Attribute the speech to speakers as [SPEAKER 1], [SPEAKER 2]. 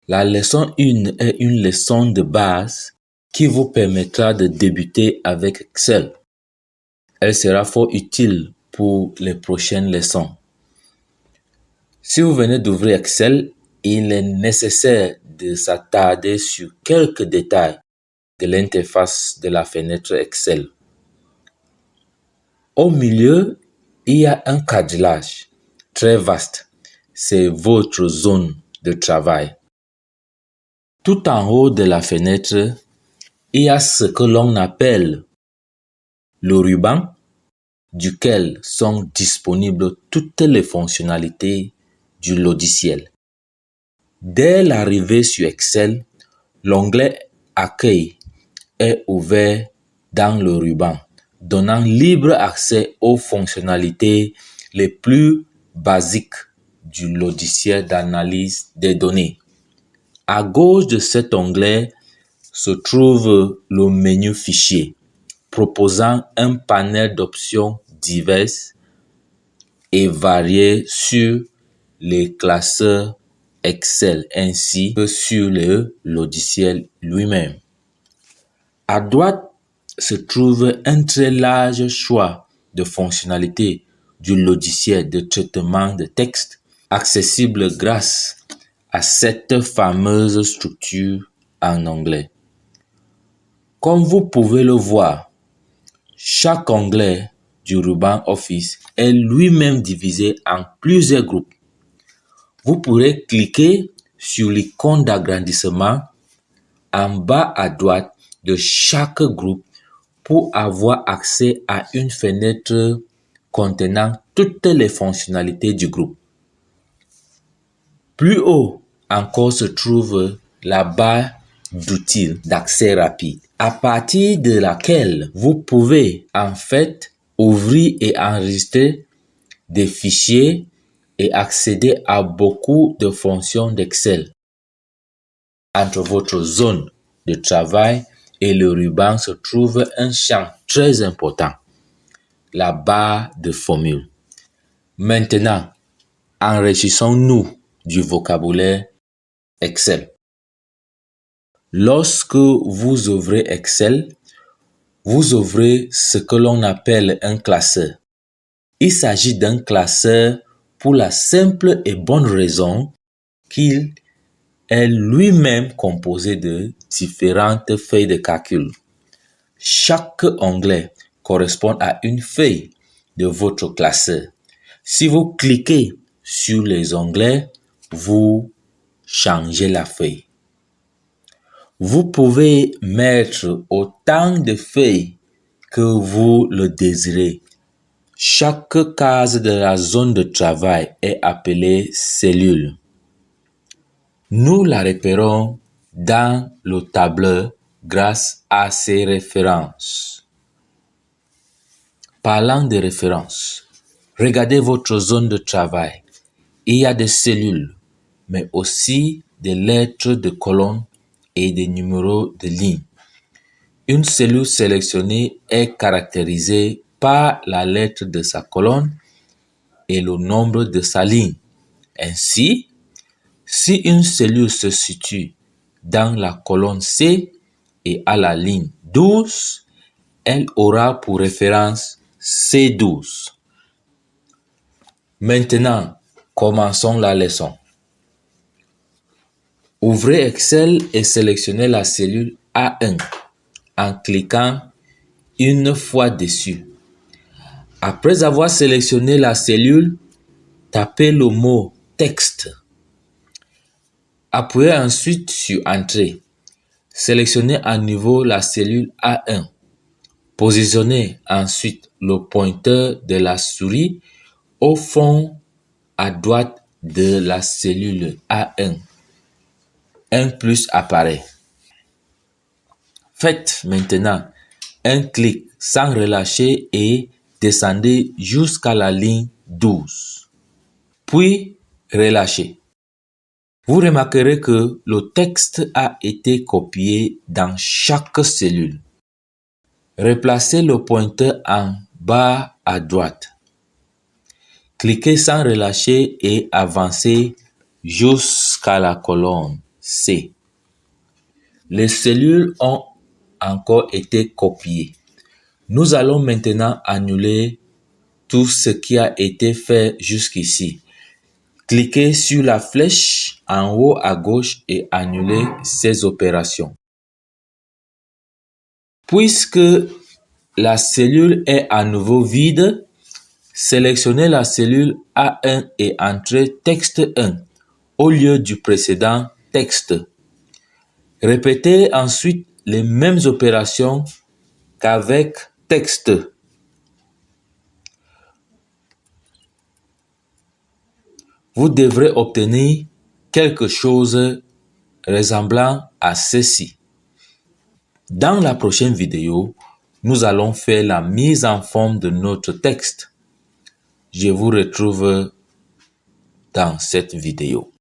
[SPEAKER 1] La leçon 1 est une leçon de base qui vous permettra de débuter avec Excel. Elle sera fort utile pour les prochaines leçons. Si vous venez d'ouvrir Excel, il est nécessaire de s'attarder sur quelques détails de l'interface de la fenêtre Excel. Au milieu, il y a un carrelage très vaste. C'est votre zone de travail. Tout en haut de la fenêtre, il y a ce que l'on appelle le ruban, duquel sont disponibles toutes les fonctionnalités du logiciel. Dès l'arrivée sur Excel, l'onglet Accueil est ouvert dans le ruban, donnant libre accès aux fonctionnalités les plus basiques du logiciel d'analyse des données. À gauche de cet onglet se trouve le menu Fichier, proposant un panel d'options diverses et variées sur les classeurs Excel ainsi que sur le logiciel lui-même. À droite se trouve un très large choix de fonctionnalités du logiciel de traitement de texte, accessible grâce à cette fameuse structure en anglais. Comme vous pouvez le voir, chaque onglet du ruban Office est lui-même divisé en plusieurs groupes. Vous pourrez cliquer sur l'icône d'agrandissement en bas à droite de chaque groupe pour avoir accès à une fenêtre contenant toutes les fonctionnalités du groupe. Plus haut encore se trouve la barre d'outils d'accès rapide, à partir de laquelle vous pouvez en fait ouvrir et enregistrer des fichiers et accéder à beaucoup de fonctions d'Excel. Entre votre zone de travail et le ruban se trouve un champ très important, la barre de formule. Maintenant, enrichissons-nous du vocabulaire Excel. Lorsque vous ouvrez Excel, vous ouvrez ce que l'on appelle un classeur. Il s'agit d'un classeur pour la simple et bonne raison qu'il est lui-même composé de différentes feuilles de calcul. Chaque onglet correspond à une feuille de votre classeur. Si vous cliquez sur les onglets, vous changez la feuille. Vous pouvez mettre autant de feuilles que vous le désirez. Chaque case de la zone de travail est appelée cellule. Nous la repérons dans le tableur grâce à ses références. Parlant de références, regardez votre zone de travail. Il y a des cellules, mais aussi des lettres de colonne et des numéros de ligne. Une cellule sélectionnée est caractérisée par la lettre de sa colonne et le nombre de sa ligne. Ainsi, si une cellule se situe dans la colonne C et à la ligne 12, elle aura pour référence C12. Maintenant, commençons la leçon. Ouvrez Excel et sélectionnez la cellule A1 en cliquant une fois dessus. Après avoir sélectionné la cellule, tapez le mot texte. Appuyez ensuite sur Entrée. Sélectionnez à nouveau la cellule A1. Positionnez ensuite le pointeur de la souris au fond à droite de la cellule A1. Un plus apparaît. Faites maintenant un clic sans relâcher et descendez jusqu'à la ligne 12. Puis relâchez. Vous remarquerez que le texte a été copié dans chaque cellule. Replacez le pointeur en bas à droite. Cliquez sans relâcher et avancez jusqu'à la colonne C. Les cellules ont encore été copiées. Nous allons maintenant annuler tout ce qui a été fait jusqu'ici. Cliquez sur la flèche en haut à gauche et annulez ces opérations. Puisque la cellule est à nouveau vide, sélectionnez la cellule A1 et entrez texte 1 au lieu du précédent texte. Répétez ensuite les mêmes opérations qu'avec texte. Vous devrez obtenir quelque chose ressemblant à ceci. Dans la prochaine vidéo, nous allons faire la mise en forme de notre texte. Je vous retrouve dans cette vidéo.